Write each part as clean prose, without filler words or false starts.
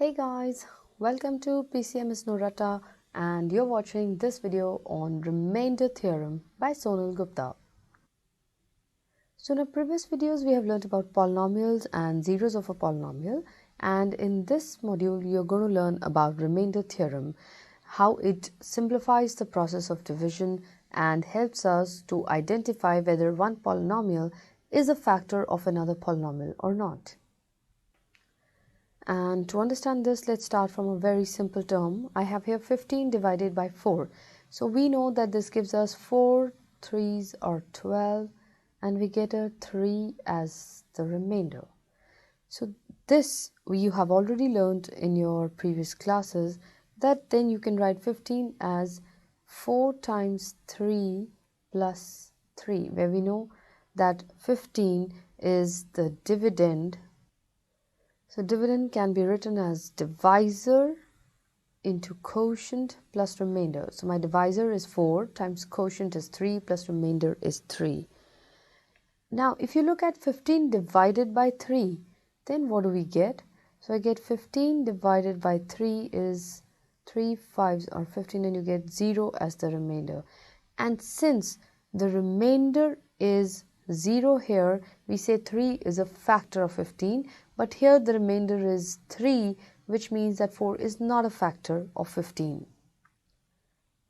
Hey guys, welcome to PCMINR.com and you're watching this video on remainder theorem by Sonal Gupta. So in our previous videos we have learned about polynomials and zeros of a polynomial, and in this module you're going to learn about remainder theorem, how it simplifies the process of division and helps us to identify whether one polynomial is a factor of another polynomial or not. And to understand this, let's start from a very simple term. I have here 15 divided by 4. So we know that this gives us 4 3s or 12, and we get a 3 as the remainder. So this you have already learned in your previous classes, that then you can write 15 as 4 times 3 plus 3, where we know that 15 is the dividend. So dividend can be written as divisor into quotient plus remainder. So my divisor is 4 times quotient is 3 plus remainder is 3. Now if you look at 15 divided by 3, then what do we get? So I get 15 divided by 3 is 3 5s or 15, and you get 0 as the remainder. And since the remainder is 0 here, we say 3 is a factor of 15, but here the remainder is 3, which means that 4 is not a factor of 15.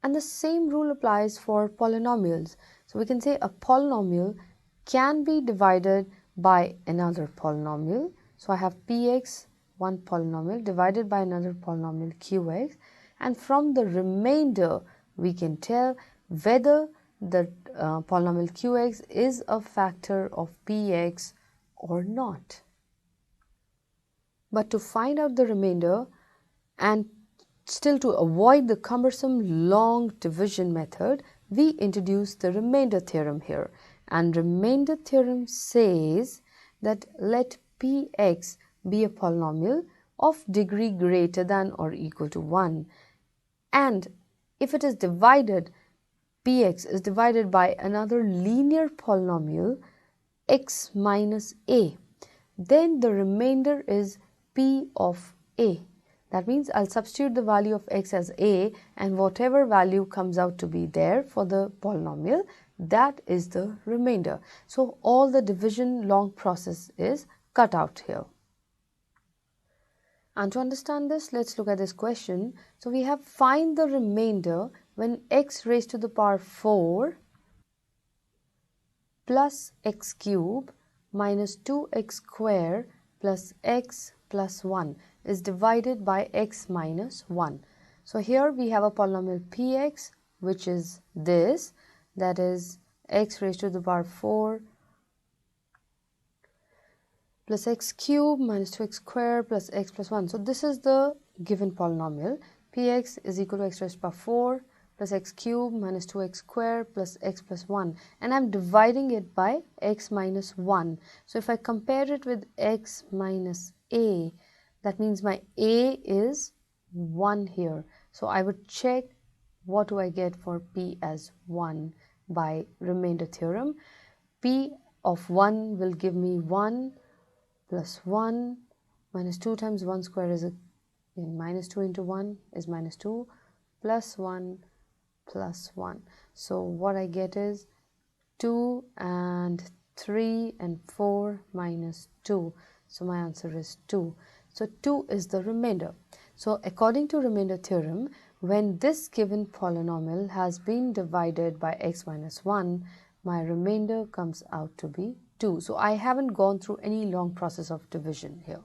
And the same rule applies for polynomials. So we can say a polynomial can be divided by another polynomial. So I have px, one polynomial, divided by another polynomial qx, and from the remainder we can tell whether the polynomial qx is a factor of px or not. But to find out the remainder and still to avoid the cumbersome long division method, we introduce the remainder theorem here. And remainder theorem says that let px be a polynomial of degree greater than or equal to 1, and if it is divided, px is divided by another linear polynomial x minus a, then the remainder is p of a. That means I'll substitute the value of x as a, and whatever value comes out to be there for the polynomial, that is the remainder. So all the division long process is cut out here. And to understand this, let's look at this question. So we have find the remainder when x raised to the power 4 plus x cube minus 2x square plus x plus 1 is divided by x minus 1. So here we have a polynomial px, which is this, that is x raised to the power 4 plus x cube minus 2x square plus x plus 1. So this is the given polynomial. Px is equal to x raised to the power 4 plus x cube minus 2x square plus x plus 1. And I'm dividing it by x minus 1. So if I compare it with x minus a, that means my a is 1 here. So I would check what do I get for p as 1 by remainder theorem. P of 1 will give me 1 plus 1 minus 2 times 1 square is minus 2 into 1 is minus 2 plus 1 plus 1. So what I get is 2 and 3 and 4 minus 2. So my answer is 2. So 2 is the remainder. So according to remainder theorem, when this given polynomial has been divided by x minus 1, my remainder comes out to be 2. So I haven't gone through any long process of division here.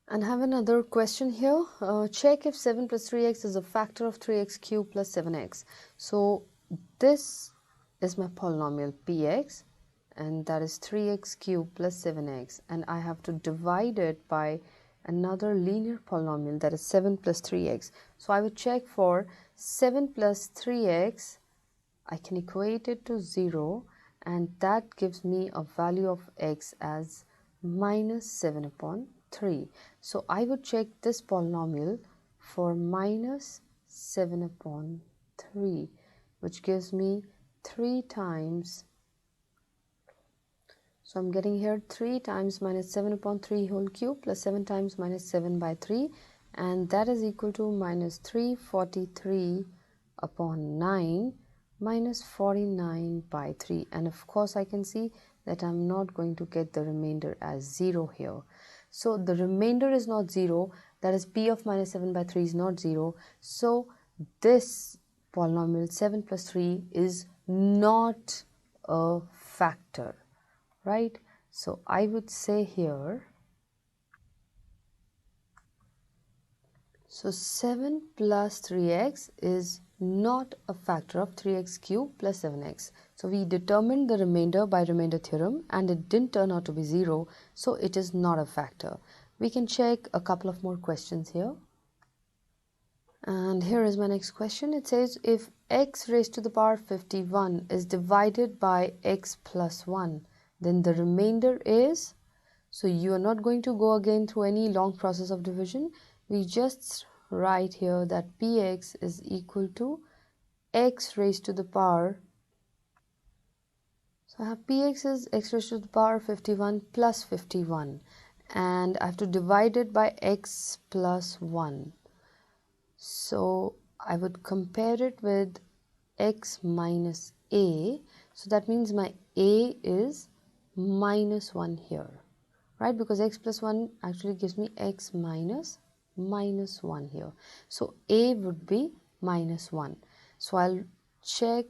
And I have another question here. Check if 7 plus 3x is a factor of 3x cubed plus 7x. So this is my polynomial px, and that is 3x cubed plus 7x, and I have to divide it by another linear polynomial, that is 7 plus 3x. So I would check for 7 plus 3x, I can equate it to 0, and that gives me a value of x as minus 7 upon 3. So I would check this polynomial for minus 7 upon 3, which gives me 3 times. So I'm getting here 3 times minus 7 upon 3 whole cube plus 7 times minus 7 by 3, and that is equal to minus 343 upon 9 minus 49 by 3. And of course I can see that I'm not going to get the remainder as 0 here. So the remainder is not 0, that is p of minus 7 by 3 is not 0. So this polynomial 7 plus 3 is not a factor, right? So I would say here, so 7 plus 3x is not a factor of 3x cubed plus 7x. So we determined the remainder by remainder theorem and it didn't turn out to be 0, so it is not a factor. We can check a couple of more questions here. And here is my next question. It says if x raised to the power 51 is divided by x plus 1, then the remainder is, so you are not going to go again through any long process of division. We just write here that px is equal to x raised to the power, so I have px is x raised to the power 51 plus 51, and I have to divide it by x plus 1. So I would compare it with x minus a, so that means my a is minus 1 here, right? Because x plus 1 actually gives me x minus 1 here. So a would be minus 1. So I'll check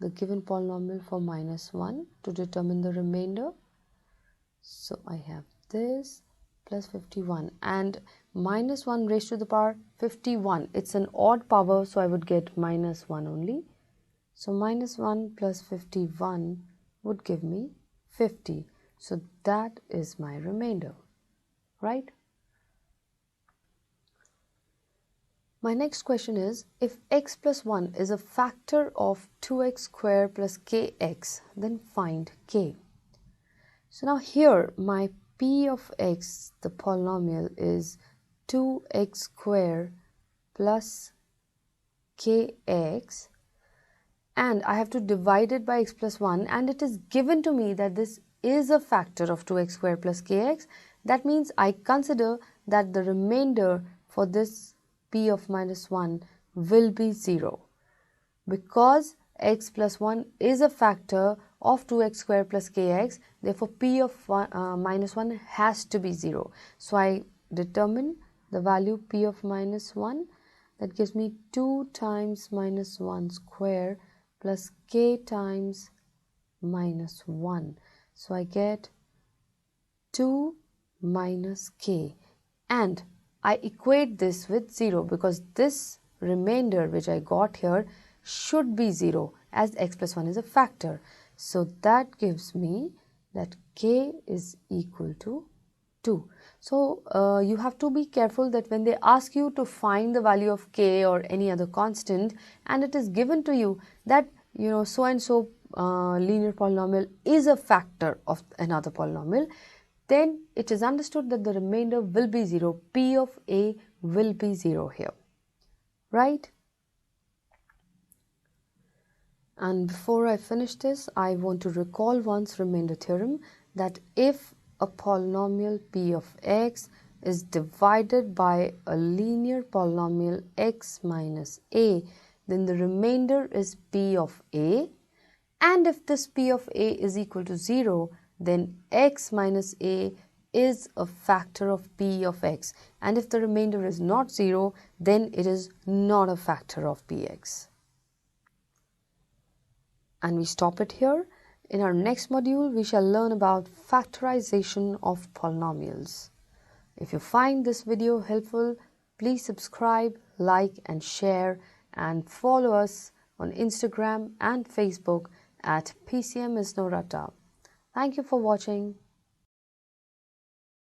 the given polynomial for minus 1 to determine the remainder. So I have this plus 51, and minus 1 raised to the power 51, it's an odd power, so I would get minus 1 only. So minus 1 plus 51 would give me 50. So that is my remainder, right? My next question is, if x plus 1 is a factor of 2x squared plus kx, then find k. So now here my p of x, the polynomial, is 2x squared plus kx, and I have to divide it by x plus 1, and it is given to me that this is a factor of 2x squared plus kx. That means I consider that the remainder for this p of minus 1 will be 0, because x plus 1 is a factor of 2x squared plus kx, therefore p of minus 1 has to be 0. So I determine the value p of minus 1, that gives me 2 times minus 1 square plus k times minus 1. So I get 2 minus k, and I equate this with 0 because this remainder which I got here should be 0 as x plus 1 is a factor. So that gives me that k is equal to 2. So you have to be careful that when they ask you to find the value of k or any other constant, and it is given to you that so and so linear polynomial is a factor of another polynomial, then it is understood that the remainder will be 0. P of a will be 0 here, right? And before I finish this, I want to recall once remainder theorem, that if a polynomial p of x is divided by a linear polynomial x minus a, then the remainder is p of a, and if this p of a is equal to 0, then x minus a is a factor of p of x, and if the remainder is not 0, then it is not a factor of px. And we stop it here. In our next module, we shall learn about factorization of polynomials. If you find this video helpful, please subscribe, like and share, and follow us on Instagram and Facebook at PCMINR.com. Thank you for watching.